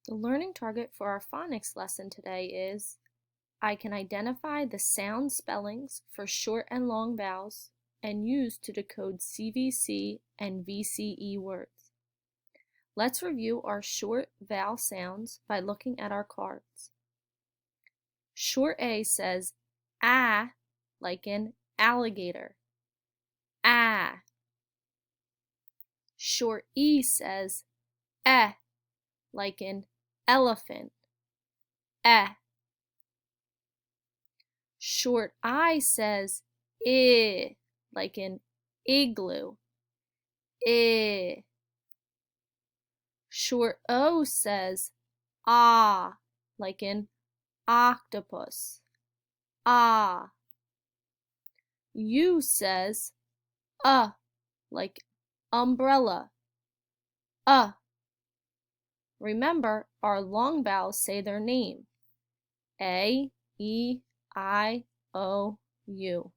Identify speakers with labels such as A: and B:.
A: The learning target for our phonics lesson today is I can identify the sound spellings for short and long vowels and use to decode CVC and VCE words. Let's review our short vowel sounds by looking at our cards. Short A says ah, like in alligator. Ah. Short E says eh, like in elephant. Eh. Short I says I, like in igloo. I. Short O says ah, like in octopus. Ah. U says like umbrella. Remember, our long vowels say their name. A, E, I, O, U.